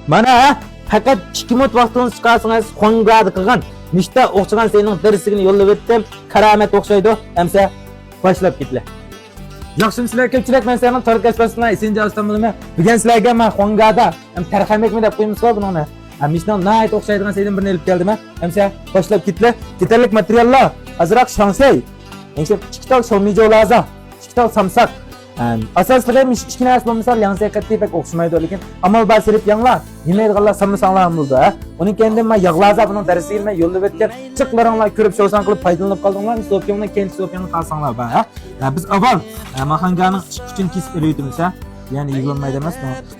Mana fakat 2 minut vaqtingiz chiqarsangiz Xongada qilgan Mishta o'qigan sening darsigini yo'llab o'tdim. Karamat o'xshaydi. Hamsa boshlab ketlar. Yaxshimi sizlar ko'pchilik men sening tarqashmasdan isinja ustamni bugun sizlarga men Xongada ham tarxamakmi deb qo'ymiz-ku buni. Mishdan nayt o'xshaydigan sening birini olib keldim. Hamsa boshlab ketlar. Ketarlik materiallar azroq shansay. Endi ikkita shomijo lazım. Ikkita samsak. Asaslığı iki narsa bo'lmasa yangi qattiq o'xshamaydi lekin amal basirib yanglar yemaydiganlar samsanlar bo'ldi. Uning kendi men yig'laza buning darsiga men yo'llab o'tgan chiqlaringlar ko'rib sho'san qilib foydalanib qoldinglar. Sopiyongni kendi sopiyongni qalsanglar ba. Biz avval mahanganing uchun kesib berayotimiz ha. Ya'ni yig'lanmaydi emas.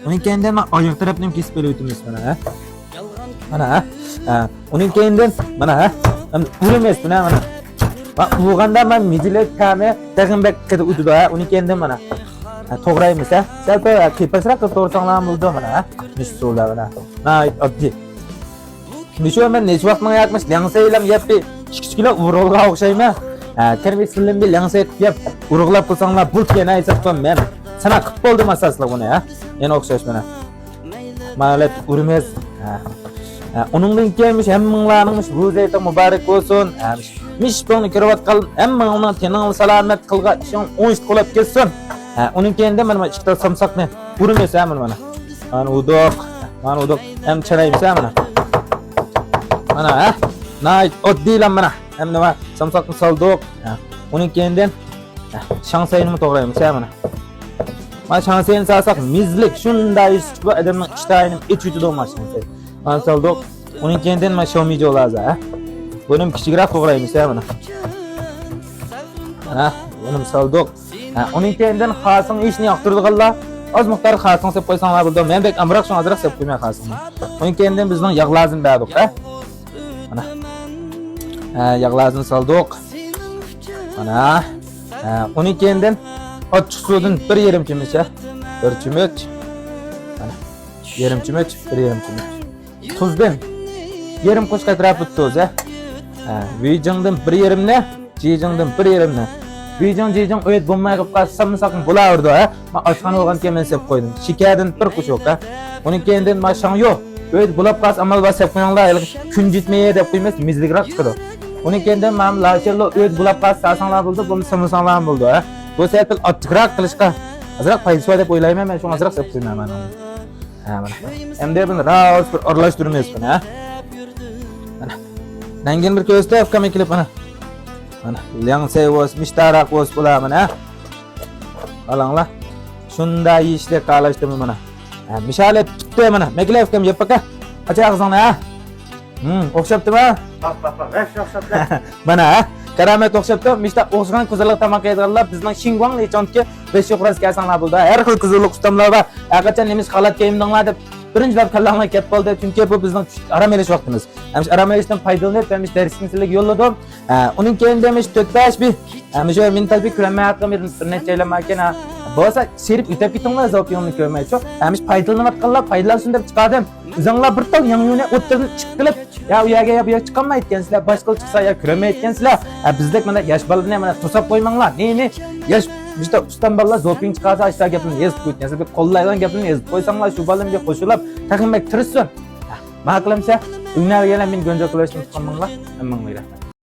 Uning kendi men oyoq tarafini kesib berayotimiz mana ha. Mana uning kendi mana ha. Uramas buni mana. Buğanda ben mijilet kame tag'inbek qilib o'tdi ha. Uning kendi mana to'g'raymiz ha. Salpa kepasroq qilib to'g'risanglar bo'ldi mana ha. Nish so'llar mana. Nay oddiy. Misho men necha vaqtni yaqmish langsaylam yappi. Kichkina urug'ga o'xshaymi? Kirmik silim bil langsay yap. Urug'lab qilsanglar bu kena aytibman men. Sana qilib bo'ldim asosli buni ha. Yana o'xshash mana. Malat urmas. Onundan kelmiş hemminglarning ro'zayta muborak bo'lsin. Mish buni kirib qal, hamma uni tenang salomat qilga ishon 10 qo'lab ketsin. Uning kendi mana ikkita samsaqni urmasa mana. Mana udoq, ham charaymiz mana. Mana nay oddiylar mana. Ham nima samsaqni soldiq. Uning kendi shansayni to'g'raymiz mana. Mana shansayni salsak mizlik shunday bu odamning ishtayini ichida bo'lmasin. Mana soldiq. Uning kendi mana shomijo lazım ha. Bunun kichikroq to'g'raymiz mana. Mana buni soldiq. Uning kendidan xasing ishni yoqtirdiganlar oz miqdor xasing deb qo'ysanglar bo'ldi. Men bek amroq shuni azroq deb qo'ymay xasing. Uning kendidan bizning yog' lazım berdik ha. Mana. Yog' lazım soldiq. Mana. Uning kendidan ochiq suvdan 1,5 cho'mich ha. 1 cho'mich. Mana. 1,5 cho'mich, 1,5 cho'mich. Tuzdan yarım qo'shqa atrofli tuz ha. Vijingdan 1,5 ne, jijingdan 1,5 ne. Vijing o'yit bo'lmay qolib qolsa samsaqni bo'laverdi ha. Men oshxona olgan keyin sep qo'ydim. Shikardan 1 qo'shoq ha. Uning keyin mashang yo'q. O'yit bo'lib qolsa amal va sep qo'yinglar, kun jitmay deb qo'ymas, mizligroq chiqadi. Uning keyin men lashillo o'yit bo'lib qolsa sasanglar bo'ldi, bu samsaqlar bo'ldi ha. Bu sepil ochiqroq qilishga azroq foydasi deb o'ylayman, men shuni azroq sep qo'ymayman. Mana. Endi buni rahat bir aralashtiramiz buni ha. Mana. Dangin bir ko'zda afkam kelib mana. Mana, langsay vos, mishtaroq vos bo'lar mana. Alanglar. Shunday yeyishga qalashdimi mana. Mishalat tutdi mana. Meklay afkam yeb aka. Acha og'zingni ha. O'xshabdimi? O'xshabdi. Mana ha. Karamat o'xshabdi. Mishta o'xshagan qizillik tamoq yeydiganlar bizning Xinguang lechonki 5 yo'qras kelsanlar bo'ldi. Har xil qizillik ustamlar va haqacha nemiz holat kiyimdinglar deb birinchilab kallamay ketib qoldi. Chunki bu bizning aram elish vaqtimiz. Hamish aram elishdan foydalanib, hamish darsni sizlarga yo'lladim. Uning keyin demish 4-5 bir. Hamish men talbi ko'rmay atqam bir necha yil makina. Bo'lsa serib yetib ketinglar zopiyonni ko'rmaychi. Hamish foydalanayotganlar foydalansin deb chiqardim. O'zinglar bir tal yangi o'ttirib chiqib ya u yerga bu yer chiqolmay etkensizlar, boshqa chiqsa ya ko'rmay etkensizlar. Bizdek mana yosh bolalarni mana to'sab qo'ymanglar. Ne yosh bizda ustam bolalar zoping chiqarsa ishta gapini yezib qo'ygansiz. Bir qo'llaydigan gapini yezib qo'ysanglar shu bolalarga qo'shilib taqinmak tirishsin. Ma'qulmsa, uylarga men go'nja qilishni chiqarmanglar. Hammanglar.